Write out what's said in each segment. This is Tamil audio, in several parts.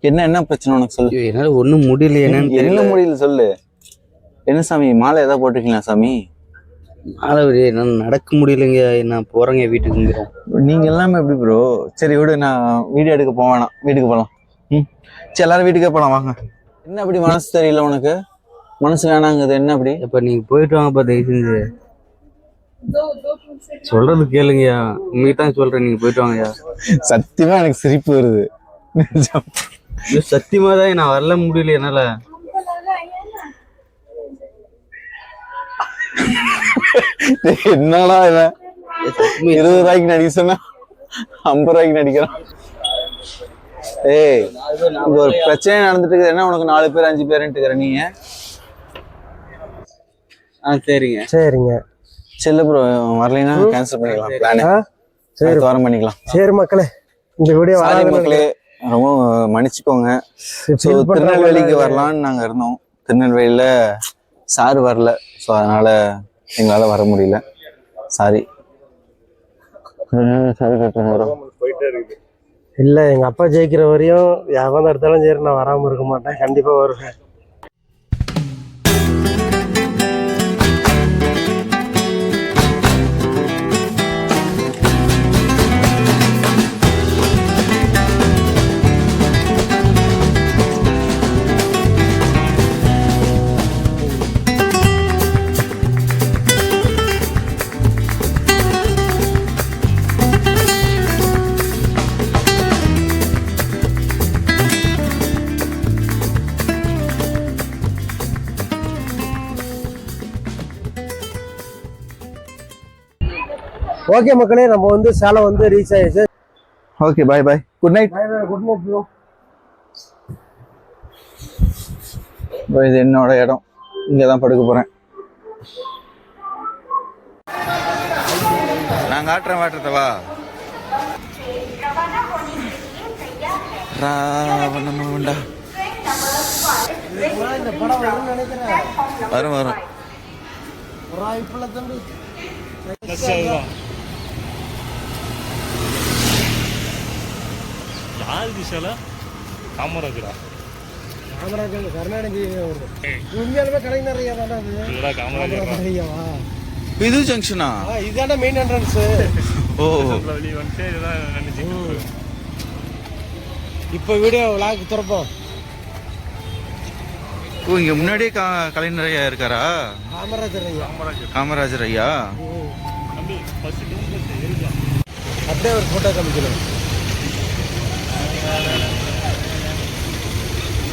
என்ன என்ன பிரச்சனை உனக்கு சொல்லு. என்னால ஒண்ணும் முடியல. என்ன முடியல சொல்லு. என்ன சாமி மாலை ஏதாவது போட்டிருக்கீங்களா சாமி? மாலை என்னால நடக்க முடியலைங்க. நான் போறேங்க வீட்டுக்கு. நீங்க எல்லாமே எப்படி ப்ரோ? சரி விடு, நான் வீடியோ எடுக்க போவேணாம், வீட்டுக்கு போகலாம். சரி எல்லாரும் வீட்டுக்கே போகலாம் வாங்க. என்ன அப்படி மனசு தெரியல உனக்கு? மனசு வேணாங்குது என்ன அப்படி? இப்ப நீங்க போயிட்டு வாங்கப்பா, தயவு செஞ்சு சொல்றது கேளுங்கய்யா. உங்களுக்கு தான் சொல்றேன், நீங்க போயிட்டு வாங்கய்யா. சத்தியமா எனக்கு சிரிப்பு வருது. சத்தியமா தான் நான் வரல, முடியல என்னால. என்னடா இவன் 20 ரூபாய்க்கு நடிக்க சொன்னா 50 ரூபாய்க்கு நடிக்கிறான். ஏய், இங்க ஒரு பிரச்சனை நடந்துட்டு இருக்குது. என்ன உனக்கு 4 பேர் 5 பேருன்ட்டு நீங்க? சரிங்க சரிங்க. செல்ல ப்ரோ வரலைன்னா கேன்சல் பண்ணிக்கலாம் பிளான். சரி வாரம் பண்ணிக்கலாம். சரி மக்களே, இந்த வீடியோ சாரி மக்களே, ரொம்ப மன்னிச்சுக்கோங்க. ஸோ திருநெல்வேலிக்கு வரலான்னு நாங்கள் இருந்தோம். திருநெல்வேலியில சார் வரல. ஸோ அதனால எங்களால் வர முடியல. சாரி. இல்லை, எங்கள் அப்பா ஜெயிக்கிற வரையும் எவன் எடுத்தாலும் சரி நான் வராமல் இருக்க மாட்டேன். கண்டிப்பாக வருவேன். ஓகே மக்களே, நம்ம வந்து சேலம் வந்து ரீச் ஆயிடுச்சு. Okay, bye bye, good night. Good night bro. இது என்னோட இடம், இங்கே தான் படுக்க போகிறேன். நான் காட்டுறேன் வாட்டுறதவா. ராவணமாண்டா இந்த படம் வரும்னு நினைக்கிறேன். வரும் வரும். இப்பல தம்பி யார் திசால காமராஜரா? காமராஜர் கருணாநிதி உண்மையாலுமே கலைஞரையா தானே அது? காமராஜரையாவா? இது ஜங்ஷனா? இதுதானே மெயின் என்ட்ரன்ஸ். ஓ, இப்போ வீடியோ விளாக் திறப்போம். ஓ, இங்க முன்னாடியே கலைஞர் ஐயா இருக்காரா? காமராஜர் ஐயா. காமராஜர் ஐயா. அப்படியே ஒரு போட்டோ காமிக்கணும்.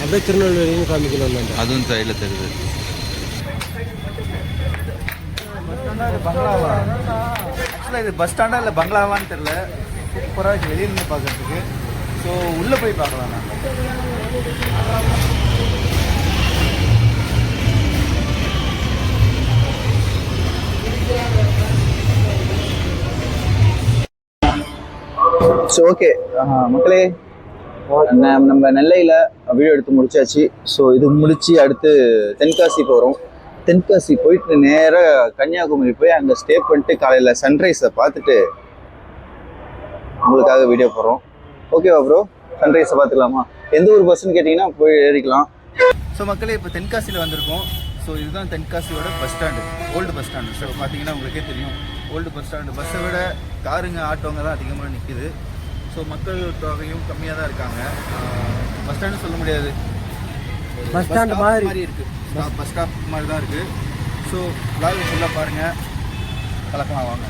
அப்படியே திருநெல்வேலியும் காமிக்கணும். அதுவும் சைடில் தெரியுது. பங்களாவா? ஆக்சுவலாக இது பஸ் ஸ்டாண்டா இல்லை பங்களாவான்னு தெரியல. சூப்பராக இருக்குது வெளியிருந்து பார்க்கறதுக்கு. ஸோ உள்ளே போய் பார்க்கலாம். ஸோ ஓகே மக்களே, நம்ம நெல்லையில் வீடியோ எடுத்து முடிச்சாச்சு. ஸோ இது முடிச்சு அடுத்து தென்காசி போகிறோம். தென்காசி போயிட்டு நேராக கன்னியாகுமரி போய் அங்கே ஸ்டே பண்ணிட்டு காலையில் சன்ரைஸை பார்த்துட்டு உங்களுக்காக வீடியோ போடுறோம். ஓகேவா ப்ரோ? சன்ரைஸை பார்த்துக்கலாமா? எந்த ஒரு பஸ்ன்னு கேட்டிங்கன்னா போய் ஏறிக்கலாம். ஸோ மக்களே, இப்போ தென்காசியில் வந்திருக்கோம். ஸோ இதுதான் தென்காசியோட bus stand, old bus stand. So பார்த்தீங்கன்னா உங்களுக்கே தெரியும், ஓல்டு பஸ் ஸ்டாண்டு. பஸ்ஸை விட காருங்க ஆட்டோங்க தான் அதிகமாக நிற்குது. ஸோ மக்கள் தொகையும் கம்மியாக தான் இருக்காங்க. பஸ் ஸ்டாண்டு சொல்ல முடியாது, பஸ் ஸ்டாண்டு மாதிரி இருக்குது. பஸ் ஸ்டாப் மாதிரி தான் இருக்குது. ஸோ லாக் ஃபுல்லாக பாருங்கள், கலக்கலாம் வாங்க.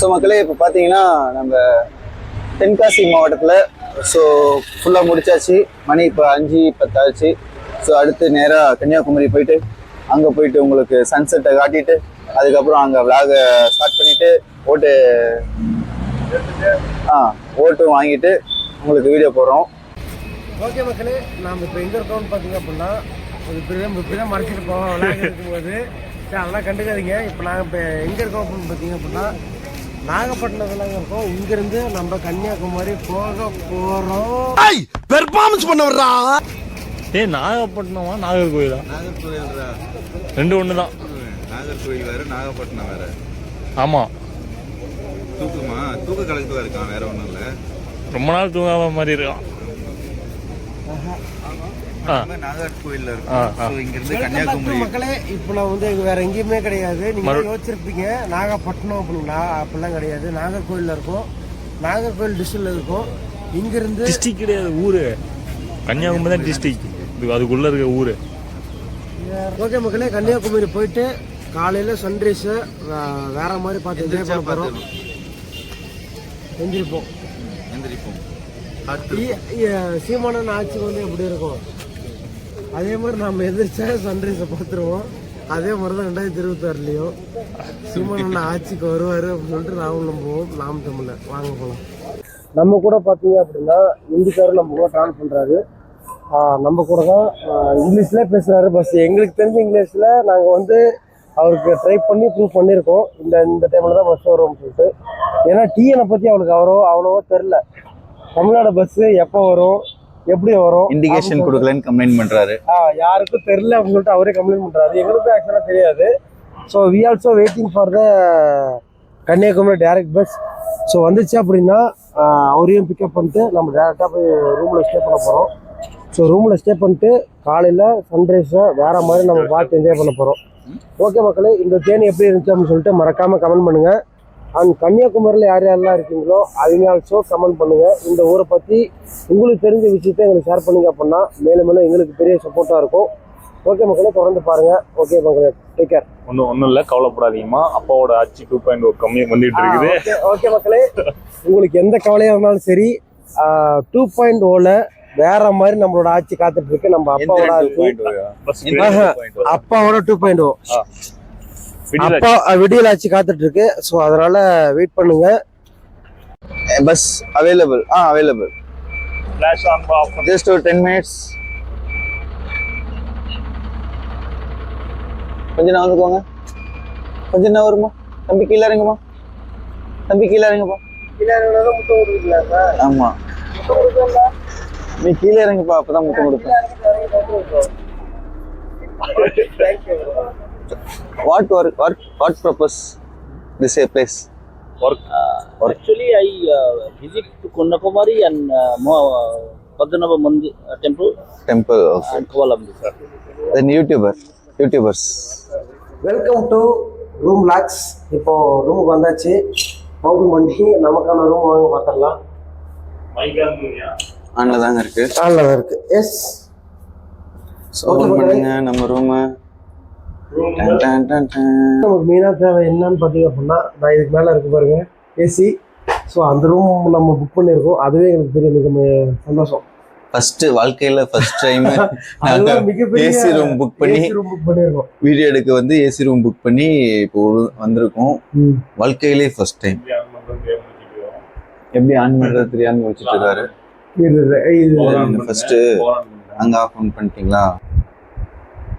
ஸோ மக்களே, இப்போ பார்த்தீங்கன்னா நம்ம தென்காசி மாவட்டத்தில் ஸோ ஃபுல்லாக முடிச்சாச்சு. மணி இப்போ 5:10 ஆச்சு. ஸோ அடுத்து நேராக கன்னியாகுமரி போயிட்டு அங்கே போயிட்டு உங்களுக்கு சன்செட்டை காட்டிட்டு அதுக்கப்புறம் அங்கே விளாகை ஸ்டார்ட் பண்ணிவிட்டு ஓட்டு வாங்கிட்டு உங்களுக்கு வீடியோ போடுறோம். ஓகே மக்களே, நாம் இப்போ எங்கே இருக்கோம்னு பார்த்தீங்க அப்படின்னா இப்படி தான் மறைச்சிட்டு போவோம் விளையாட்டு இருக்கும்போது. சரி, அதெல்லாம் கண்டுக்காதீங்க. இப்போ நாங்கள் இப்போ எங்கே இருக்கோம் அப்படின்னு பார்த்தீங்க அப்படின்னா நாகப்பட்டினத்தில் இருக்கோம். இங்கேருந்து நம்ம கன்னியாகுமரி போக போகிறோம். பெர்ஃபார்மன்ஸ் பண்ண வர்றா. நாகப்பட்டினமா நாகர்கோயிலா? நாகர்கோயில் ரெண்டு ஒன்று தான். நாகர்கோயில் வேறு, நாகப்பட்டினம் வேறு. ஆமாம், தூக்க கலக்கத்தில் இருக்கான், வேற ஒன்றும் இல்லை. ரொம்ப நாள் தூங்காத மாதிரி இருக்கான். நாகர்கோயில்ல ஆ, இருக்கும். ஆ. ஸோ இங்கிருந்து Welcome back to கன்னியாகுமரி மக்களே. இப்போ நான் வந்து வேற எங்கேயுமே கிடையாது. நீங்க யோசிச்சிருப்பீங்க நாகப்பட்டினம் அப்படின்னா, அப்படிலாம் கிடையாது. நாகர்கோயில்ல இருக்கும். நாகர்கோயில் டிஸ்ட்ரிக்ட்ல இருக்கும். இங்கிருந்து டிஸ்ட்ரிக்ட் கிடையாது, ஊரு. கன்னியாகுமரி தான் டிஸ்ட்ரிக்ட். இது அதுக்குள்ள இருக்க ஊரு. ஓகே மக்களே, கன்னியாகுமரி போயிட்டு காலையில சன்ரைஸ் வேற மாதிரி பார்த்து என்ஜாய் பண்ண போறோம். எந்திரிப்போம். சீமானன் ஆட்சி வந்து எப்படி இருக்கும் அதே மாதிரி நம்ம எதிர்த்தா சன்ரைஸை பார்த்துருவோம். அதே மாதிரி தான் 2026லையும் சீமானன் ஆட்சிக்கு வருவார் அப்படின்னு சொல்லிட்டு ராகுல் போவோம். நாம் தமிழ்ல வாங்க போகலாம். நம்ம கூட பார்த்தீங்க அப்படின்னா இந்திக்காரர் நம்ம கூட ட்ராவல் பண்ணுறாரு. நம்ம கூட தான் இங்கிலீஷ்ல பேசுகிறாரு. பஸ் எங்களுக்கு தெரிஞ்ச இங்கிலீஷில் நாங்கள் வந்து அவருக்கு ட்ரை பண்ணி ப்ரூவ் பண்ணியிருக்கோம். இந்த டைமில் தான் பஸ் வரும்னு சொல்லிட்டு. ஏன்னா டிஎனை பற்றி அவளுக்கு அவ்வளோவா தெரில. தமிழ்நாடு பஸ்ஸு எப்போ வரும், எப்படி வரும், இண்டிகேஷன் கொடுக்கலன்னு கம்ப்ளைண்ட் பண்றாரு. யாருக்கும் தெரில அப்படின்னு சொல்லிட்டு அவரே கம்ப்ளைண்ட் பண்ணுறாரு. எங்களுக்கும் ஆக்சுவலாக தெரியாது. So we also waiting for the Kanyakumari direct bus. So வந்துச்சு அப்படின்னா அவரையும் பிக்கப் பண்ணிட்டு நம்ம டேரெக்டாக போய் ரூமில் ஸ்டே பண்ண போகிறோம். ஸோ ரூமில் ஸ்டே பண்ணிட்டு காலையில் சன்ரைஸை வேறு மாதிரி நம்ம பார்த்து என்ஜாய் பண்ண போகிறோம். ஓகே மக்களே, இந்த தேனி எப்படி இருந்துச்சு அப்படின்னு சொல்லிட்டு மறக்காமல் கமெண்ட் பண்ணுங்கள். அண்ட் கன்னியாகுமரியில் யார் யாரெல்லாம் இருக்கீங்களோ அவங்க ஆல்சோ கமெண்ட் பண்ணுங்கள். இந்த ஊரை பற்றி உங்களுக்கு தெரிஞ்ச விஷயத்தை எங்களுக்கு ஷேர் பண்ணிங்க அப்படின்னா மேலும் மேலும் எங்களுக்கு பெரிய சப்போர்ட்டாக இருக்கும். ஓகே மக்களே, தொடர்ந்து பாருங்கள். ஓகே மக்களே, டேக் கேர். ஒன்றும் இல்லை, கவலைப்படாதீங்கம்மா. அப்பாவோட ஆட்சி 2.0 கம்மி வந்துட்டு இருக்குது. ஓகே மக்களே, உங்களுக்கு எந்த கவலையாக இருந்தாலும் சரி 2.0ல வேற மாதிரி நம்மளோட ஆட்சி காத்துட்டு இருக்கு. நம்ம அப்பாவோட ஆட்சி, அப்பாவோட 2.0 அப்பா விடியல் ஆட்சி காத்துட்டு இருக்கு. ஸோ அதனால வெயிட் பண்ணுங்க. Bus available available. ஜஸ்ட் ஒரு 10 minutes. கொஞ்ச நேரம் வந்துக்கோங்க. கொஞ்ச நேரம் வருமா தம்பி? கீழே இறங்குமா தம்பி? கீழே இறங்குப்பா. ஆமா, நீ கீழே இறங்குப்பா, அப்பதான் முத்தம் கொடுப்பேன். What purpose this place? Actually, I visit to Kanyakumari and Padmanabha Mandir temple. Okay. And Kovalambi. Then YouTubers. Welcome to room logs. இப்போ ரூமுக்கு வந்தாச்சு. ஓப்பன் பண்ணி நமக்கான ரூம் வாங்க பார்த்துடலாம். ஆன்ல தாங்க இருக்கு. ஆன்ல தான் இருக்கு. எஸ், ஓபன் பண்ணுங்க நம்ம ரூம். நமக்கு மெயினாக தேவை என்னன்னு பார்த்தீங்க அப்படின்னா, நான் இதுக்கு மேலே இருக்கு பாருங்க ஏசி. ஸோ அந்த ரூம் நம்ம புக் பண்ணியிருக்கோம். அதுவே எங்களுக்கு பெரிய மிக சந்தோஷம். வாழ்க்கையில ஃபர்ஸ்ட் டைம் மிகப்பெரிய ஏசி ரூம் புக் பண்ணியிருக்கோம். வீடியோ எடுக்க வந்து ஏசி ரூம் புக் பண்ணி இப்போ வந்திருக்கோம். வாழ்க்கையிலே ஃபர்ஸ்ட் டைம். எப்படி ஆன் பண்றது தெரியாம வச்சுட்டு இருக்காரு. ஃபர்ஸ்ட் அங்க ஆஃப் ஆன் பண்ணிட்டீங்களா?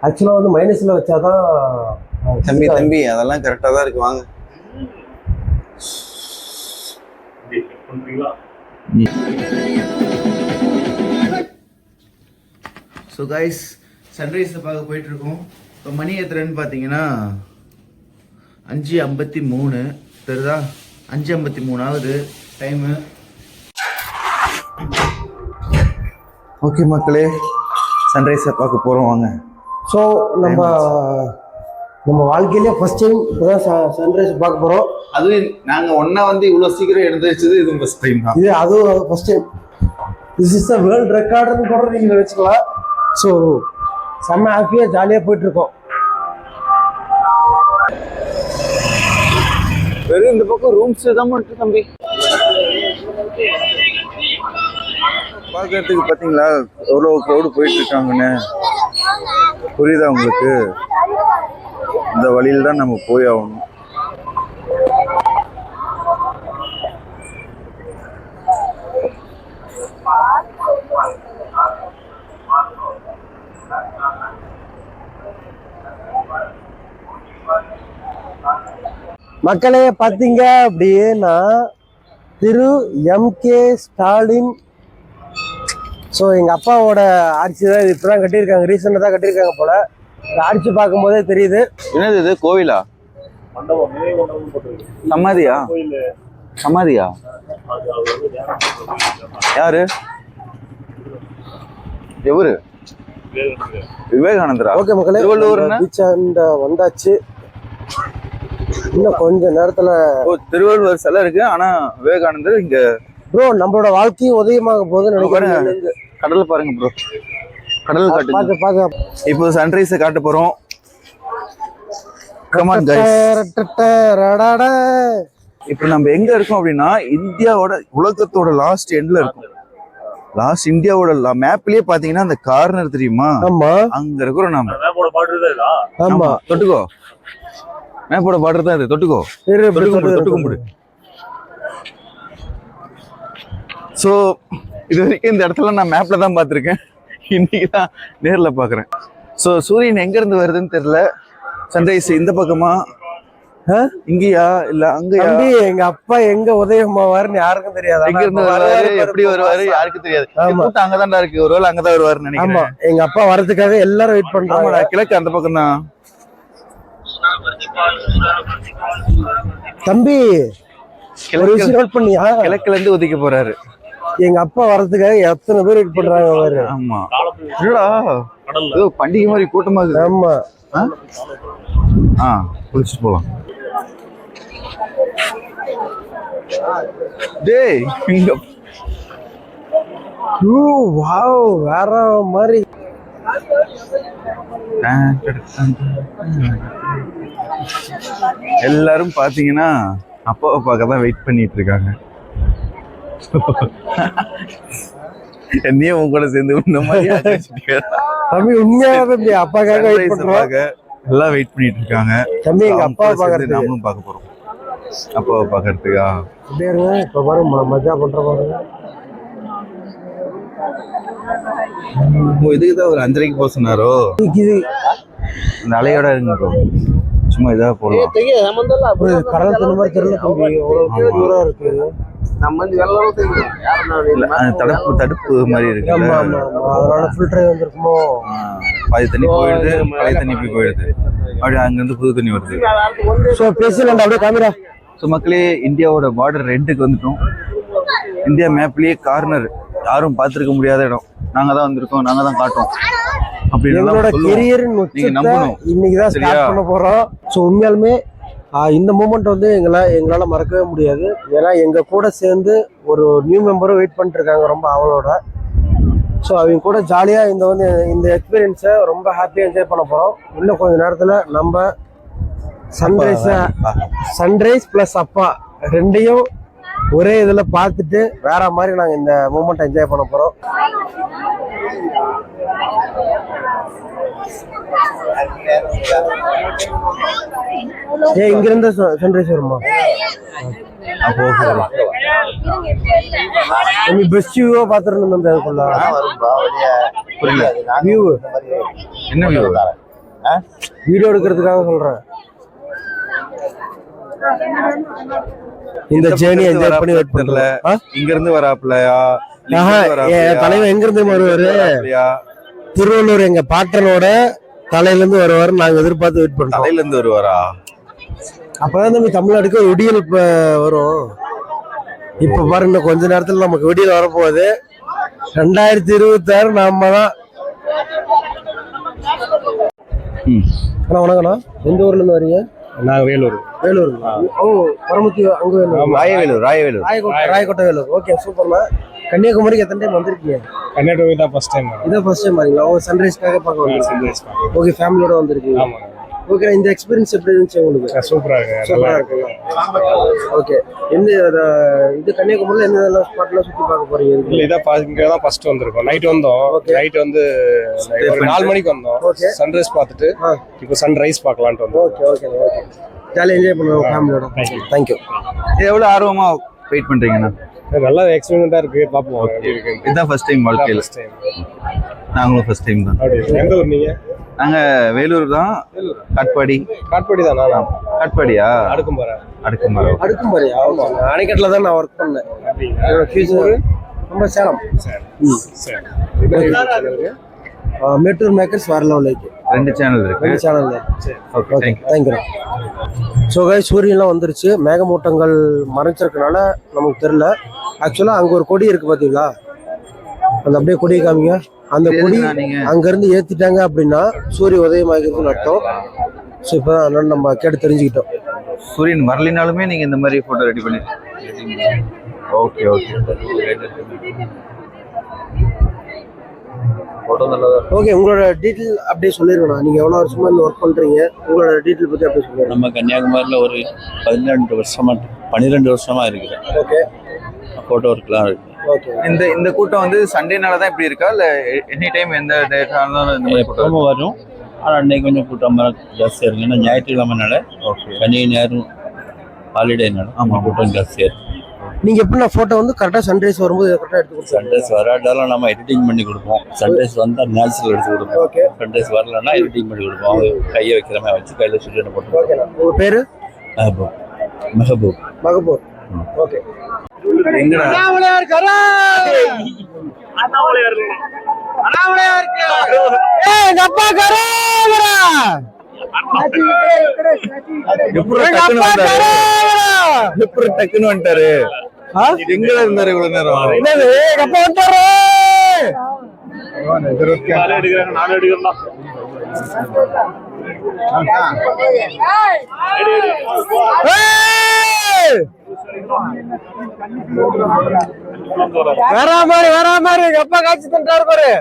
ஆக்சுவலா வந்து மைனஸ்ல வச்சாதான். தம்பி அதெல்லாம் கரெக்டா தான் இருக்கு, வாங்க. ஸோ கைஸ், சன்ரைஸை பார்க்க போயிட்டு இருக்கோம். இப்போ மணி எத்தனைன்னு பார்த்தீங்கன்னா 5:53 தெரியுதா? 5:53 ஆகுது டைமு. ஓகே மக்களே, சன்ரைஸை பார்க்க போகிறோம், வாங்க. ஸோ நம்ம வாழ்க்கையிலே ஃபர்ஸ்ட் டைம் இப்போதான் சன்ரைஸ் பார்க்க போகிறோம். அதுவும் நாங்கள் ஒன்றா வந்து இவ்வளோ சீக்கிரம் எடுத்துச்சது இது ஃபர்ஸ்ட் டைம் தான். இது அதுவும் first time. This is a world ரெக்கார்டுன்னு கூட நீங்கள் வச்சுக்கலாம். ஸோ செம்ம ஹாப்பியாக ஜாலியாக போயிட்டுருக்கோம். வெறும் இந்த பக்கம் ரூம்ஸ் தான் மட்டும் தம்பி பார்க்கறதுக்கு. பார்த்தீங்களா எவ்வளோ க்ரௌடு போயிட்டு இருக்காங்கன்னு? புரியுதா உங்களுக்கு? இந்த வழியில் தான் நம்ம போய் ஆகணும். மக்களே பார்த்தீங்க அப்படின்னா திரு MK ஸ்டாலின். ஸோ எங்கள் அப்பாவோட ஆட்சி தான் இது. இப்போ தான் கட்டியிருக்காங்க, ரீசெண்டாக தான் கட்டியிருக்காங்க போல. இந்த ஆட்சி பார்க்கும் போதே தெரியுது. என்னது இது? கோவிலா? சமாதியா? சமாதியா? யாரு? எவரு விவேகானந்தரா? ஓகே மக்களே, திருவள்ளூர்னா? பீச் அண்ட் வந்தாச்சு. இன்னும் கொஞ்ச நேரத்துல திருவள்ளுவர் சிலை இருக்கு. ஆனா விவேகானந்தர் இங்க ப்ரோ நம்மளோட வாழ்க்கையும் உதயமாக போகுதுன்னு நினைக்கிறேன். கடல் பாருங்க ப்ரோ, கடல் காட்டுங்க. பார்த்து பார்த்து இப்போ சன்ரைஸ் காட்ட போறோம். Come on guys. இப்போ நம்ம எங்க இருக்கோம் அப்படின்னா இந்தியாவோட உலகத்தோட லாஸ்ட் எண்ட்ல இருக்கும். லாஸ்ட் இந்தியாவோட மேப்லயே பாத்தீங்கன்னா அந்த கார்னர் தெரியுமா? ஆமா, அங்க இருக்கிறோம் நாம. ஆமா, தொட்டுக்கோ, மேப்போட பார்டர் தான் இது. தொட்டுக்கோ, தொட்டு கும்பிடு. ஸோ இது வரைக்கும் இந்த இடத்துல நான் மேப்ல தான் பார்த்துருக்கேன். இன்னைக்கு தான் நேர்ல பாக்குறேன். ஸோ சூரியன் எங்க இருந்து வருதுன்னு தெரியல. சன்ரைஸ் இந்த பக்கமா, இங்கயா இல்ல அங்கயா? எங்க அப்பா எங்க உதயமாவாருன்னு யாருக்கும் தெரியாது. எங்க இருந்து வருவாரு, எப்படி வருவாரு யாருக்கும் தெரியாது. அங்கதான்டா இருக்கு, ஒருவேளை அங்கதான் வருவாருன்னு நினைக்கிறேன். ஆமா, எங்க அப்பா வரதுக்காக எல்லாரும் வெயிட் பண்றாங்க. கிழக்கு அந்த பக்கம் தான். தம்பி ஒரு விஷயம் நோட் பண்ணியா? கிழக்குல இருந்து உதிக்க போறாரு. எங்க அப்பா வரதுக்காக எத்தனை பேர் வெயிட் பண்றாங்க பாரு. ஆமா, இல்லடா ஏதோ பண்டிகை மாதிரி கூட்டமா இருக்கு. ஆமா, குளிச்சுட்டு போலாம். டேய் இங்க வாவ், வேற மாதிரி. எல்லாரும் பாத்தீங்கன்னா அப்பாவை பார்க்க தான் வெயிட் பண்ணிட்டு இருக்காங்க. என்னையும் உங்க கூட சேர்ந்து இந்த மாதிரி தம்பி உண்மையாக தம்பி அப்பாக்காக வெயிட் பண்றாங்க. எல்லாம் வெயிட் பண்ணிட்டு இருக்காங்க. தம்பி எங்க அப்பாவை பாக்குறது, நாமளும் பார்க்க போறோம். அப்பாவை பாக்குறதுக்கா இப்ப பாருங்க மஜா பண்ற பாருங்க. இதுக்குதான் ஒரு 5:30 போக சொன்னாரோ? இந்த அலையோட இருங்க ப்ரோ, சும்மா இதா போடலாம். கடல் தண்ணி மாதிரி தெரியல தம்பி, எவ்வளவு தூரம் இருக்கு. தடுப்பு மாதிரி இருக்கு. அதனால ஃபில்டரே வந்திருக்குமோ? பாதி தண்ணி போயிடுது, பழைய தண்ணி போய் போயிடுது. அப்படியே அங்க இருந்து புது தண்ணி வருது. ஸோ பேசலாம் அப்படியே காமிரா. ஸோ மக்களே, இந்தியாவோட பார்டர் ரெண்டுக்கு வந்துட்டோம். இந்தியா மேப்லயே கார்னர், யாரும் பார்த்துருக்க முடியாத இடம். நாங்க தான் வந்திருக்கோம், நாங்க தான் காட்டோம். எங்களோட கெரியர் இன்னைக்குதான் ஸ்டார்ட் பண்ண போறோம். ஸோ உண்மையாலுமே இந்த மூமெண்ட் வந்து எங்களால மறக்கவே முடியாது. ஏன்னா எங்க கூட சேர்ந்து ஒரு நியூ மெம்பரும் வெயிட் பண்ணிட்டு இருக்காங்க ரொம்ப அவளோட. ஸோ அவங்க கூட ஜாலியா இந்த எக்ஸ்பீரியன்ஸை ரொம்ப ஹாப்பியா என்ஜாய் பண்ண போறோம். இன்னும் கொஞ்ச நேரத்துல நம்ம சன்ரைஸ் பிளஸ் அப்பா ரெண்டையும் ஒரே இதுல பார்த்துட்டு வேற மாதிரி நாங்க இந்த மூமெண்ட் என்ஜாய் பண்ண போறோம். இங்க இருந்து சன்ரைஸ் வருமா? பெஸ்ட் வியூவா பாத்துருந்தோம் தம்பி. அதுக்குள்ள வியூ என்ன வியூ? வீடியோ எடுக்கிறதுக்காக சொல்றேன். இந்த ஜேர்னி என்ஜாய் பண்ணி வெயிட் பண்ணல. இங்க இருந்து வராப்லயா? தலைவன் எங்க இருந்து வருவாரு? திருவள்ளூர் எங்க பாட்டனோட தலையில இருந்து வருவாரு. நாங்க எதிர்பார்த்து வெயிட் பண்றோம். தலையில இருந்து வருவாரா? அப்பதான் நம்ம தமிழ்நாட்டுக்கு விடியல் வரும். இப்ப பாருங்க, இன்னும் கொஞ்ச நேரத்துல நமக்கு விடியல் வரப்போகுது. 2026 நாம தான். வணக்கண்ணா, எந்த ஊர்ல இருந்து வரீங்க? நாங்க வேலூர். வேலூர். ஓ, பரமத்தி அங்க வேலூர். ராயக்கோட்டை வேலூர். ஓகே, சூப்பர்ண்ணா. கன்னியாகுமரிக்கு எத்தனை டைம் வந்திருக்கீங்க? கன்னியாகுமரி தான் ஃபர்ஸ்ட் டைம். இதான் ஃபர்ஸ்ட் டைம் வரீங்களா? சன்ரைஸ்க்காக பார்க்க வந்திருக்கீங்க. ஓகே, ஃபேமிலியோட வந்திருக்கீங்க. ஓகே, இந்த எக்ஸ்பீரியன்ஸ் எப்படி இருந்துச்சு உங்களுக்கு? சூப்பரா இருக்கு. சூப்பரா இருக்குங்க. ஓகே, இது கன்னியாகுமரியில எந்த ஸ்பாட்லாம் சுத்தி பார்க்க போறீங்க? இல்ல, இதான் ஃபர்ஸ்ட் வந்திருக்கோம். நைட் வந்தோம். நைட் வந்து ஒரு 4 மணிக்கு வந்தோம். சன்ரைஸ் பார்த்துட்டு இப்போ சன்ரைஸ் பார்க்கலான்ட்டு வந்தோம். ஓகே ஓகே ஓகே, ஜாலியாக என்ஜாய் பண்ணுவோம் ஃபேமிலியோட. தேங்க்யூ. எவ்வளவு ஆர்வமா வெயிட் பண்றீங்கண்ணா? நல்லா எக்ஸ்பீரியன்ஸா இருக்கு. பாப்போம் எப்படி இருக்கு. இதுதான் ஃபர்ஸ்ட் டைம் வாழ்க்கையில? நாங்களும் ஃபர்ஸ்ட் டைம் தான். எந்த ஊர் நீங்க? நாங்க வேலூர் தான். காட்பாடி தான். நானா காட்பாடியா? அடுக்கும்பாறையா? ஆமா, அணைக்கட்டில் தான் நான் ஒர்க் பண்ணேன். ஃபியூச்சர் நம்ம சேலம். மேட்டூர் மேக்கர்ஸ் வேற லெவலுக்கு 2 சேனல் இருக்கு. 2 சேனல் இருக்கு. Okay, thank you. ஸோ கைஸ், சூரியன்லாம் வந்துருச்சு. மேகமூட்டங்கள் மறைச்சிருக்கனால நமக்கு தெரியல. ஆக்சுவலாக அங்கே ஒரு கொடி இருக்கு பார்த்தீங்களா? அந்த அப்படியே கொடியை காமிங்க. அந்த கொடி அங்கேருந்து ஏற்றிட்டாங்க அப்படின்னா சூரிய உதயம் ஆகிருக்குன்னு அர்த்தம். ஸோ இப்போ தான் அண்ணன் நம்ம கேட்டு தெரிஞ்சுக்கிட்டோம். சூரியன் வரலினாலுமே நீங்க இந்த மாதிரி போட்டோ ரெடி பண்ணி. Okay okay okay. உங்களோட டீட்டெயில் அப்படியே சொல்லிருக்கணும். நீங்கள் எவ்வளோ வருஷமா இந்த ஒர்க் பண்ணுறீங்க, உங்களோட டீட்டெயில் பற்றி அப்படியே சொல்லிடுங்க. நம்ம கன்னியாகுமரியில் ஒரு 12 வருஷமா இருக்கிறேன். ஓகே. ஃபோட்டோ ஒர்க்லாம் இருக்கு. ஓகே. இந்த கூட்டம் வந்து சண்டேனால தான் இப்படி இருக்கா இல்லை எனி டைம் எந்த டேட்டாலும் இந்த மாதிரி கூட்டம் எப்பவும் வரும். ஆனால் அன்னைக்கு கொஞ்சம் கூட்டம் ஜாஸ்தியாக இருக்கு. ஏன்னா ஞாயிற்றுக்கிழமைனால சனி ஞாயிறும் ஹாலிடேனால கூட்டம் ஜாஸ்தியாக இருக்கு. நீங்கள் எப்படின்னா ஃபோட்டோ வந்து கரெக்டாக சன்ரைஸ் வரும்போது கரெக்டாக எடுத்து கொடுப்போம். சன்ரைஸ் வராட்டாலும் நம்ம எடிட்டிங் பண்ணி கொடுப்போம். சன்ரைஸ் வந்தால் நேச்சுரல் எடுத்து கொடுப்போம். ஓகே. சன்ரைஸ் வரலன்னா எடிட்டிங் பண்ணி கொடுப்போம். அவங்க கையை வைக்கிற மாதிரி வச்சு கையில் சுட்டு போட்டு. ஓகே. உங்கள் பேர்? மெஹபூப். மகபூர். ஓகே. எங்கடா எப்படி டக்குன்னு வந்துட்டாரு? எங்க இருந்தாரு இவ்வளவு நேரம்? வரா மாதிரி எங்க அப்பா காட்சி தந்துட்டாரு பாரு.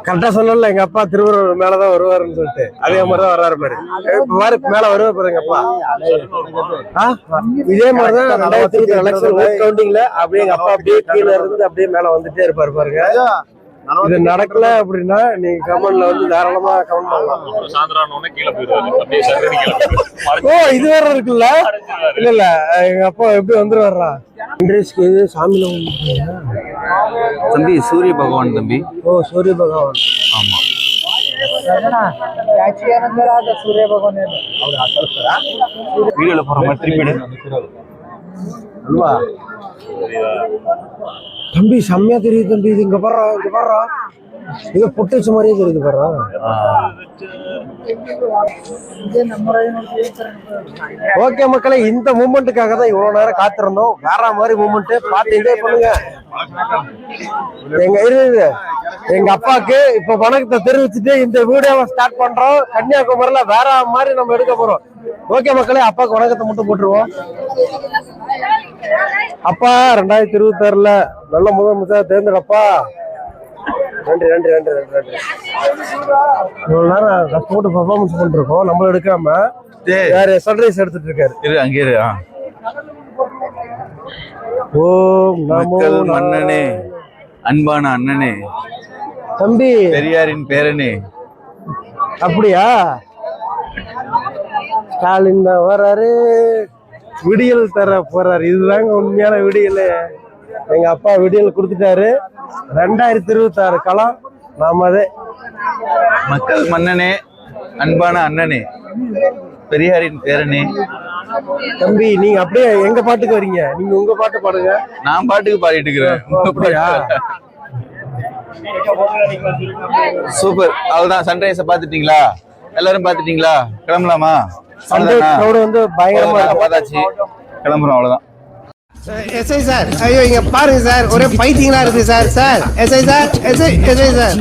கரெக்டா சொல்லல, எங்க அப்பா திருவள்ளுவர் மேலதான் வருவாருன்னு சொல்லிட்டு அதே மாதிரிதான் வர்றாரு பாரு. மேல வருவாரு பாரு எங்க அப்பா. இதே மாதிரிதான் 2020 எலெக்ஷன் ஓட் கவுண்டிங்ல அப்படியே எங்க அப்பா அப்படியே கீழே இருந்து அப்படியே மேல வந்துட்டே இருப்பாரு பாருங்க. இது நடக்கல அப்படின்னா நீங்க கமெண்ட்ல வந்து தாராளமா கமெண்ட் பண்ணலாம். ஓ இது வேற இருக்குல்ல? இல்ல இல்ல எங்க அப்பா எப்படி வந்துருவாரா? இது சாமியில தம்பி சூரிய பகவான் தம்பி. ஓ சூரிய பகவான். ஆமா சூரிய பகவான் வீடியோல போற மாதிரி திருப்பி தம்பி செம்மையா தெரியுது தம்பி. இது இங்க பாடுறா, இங்க பாடுறா, இது பொட்டு வச்ச மாதிரியே தெரியுது பாடுறா. ஓகே மக்களே, இந்த மூமெண்ட்டுக்காக தான் இவ்வளவு நேரம் காத்திருந்தோம். வேற மாதிரி மூமெண்ட் பார்த்து என்ஜாய் பண்ணுங்க. எங்க அப்பாவுக்கு இப்ப வணக்கத்தை தெரிவிச்சுட்டு இந்த வீடியோவை ஸ்டார்ட் பண்றோம். கன்னியாகுமரியில வேற மாதிரி நம்ம எடுக்க போறோம். ஓகே மக்களே, அப்பாவுக்கு வணக்கத்தை மட்டும் போட்டுருவோம். அப்பா 2026ல நல்ல முதலமைச்சர் தேர்ந்தெடுப்பா. நன்றி நன்றி நன்றி நன்றி நன்றி. இவ்வளவு நேரம் கஷ்டப்பட்டு பெர்ஃபார்மன்ஸ் பண்ணிருக்கோம். நம்மள எடுக்காம வேற சன்ரைஸ் எடுத்துட்டு இருக்காரு. அங்கே ஓம் நமோ மன்னனே, அன்பான அண்ணனே, தம்பி பெரியாரின் பேரனே. அப்படியா? ஸ்டாலின் தான் வர்றாரு, விடியல் தர போறாரு. இதுதாங்க உண்மையான விடியல். எங்க அப்பா விடியல் கொடுத்துட்டாரு. 2026 களம் நாமதே. மக்கள் மன்னனே, அன்பான அண்ணனே, பெரியாரின் பேரனே. தம்பி நீங்க அப்படியே எங்க பாட்டுக்கு வரீங்க? நீங்க உங்க பாட்டு பாடுங்க. நான் பாட்டுக்கு பாடிட்டு இருக்கிறேன். சூப்பர். அவ்வளவுதான். சன்ரைஸ பாத்துட்டீங்களா? எல்லாரும் பாத்துட்டீங்களா? கிளம்பலாமா? வந்து பயங்கரமா பார்த்தாச்சு, கிளம்புறோம். அவ்வளவுதான். எஸ்ஐ சார், ஐயோ இங்க பாருங்க சார், ஒரே பைத்தியங்களா இருக்கு sir. Sir SI sir, SI sir.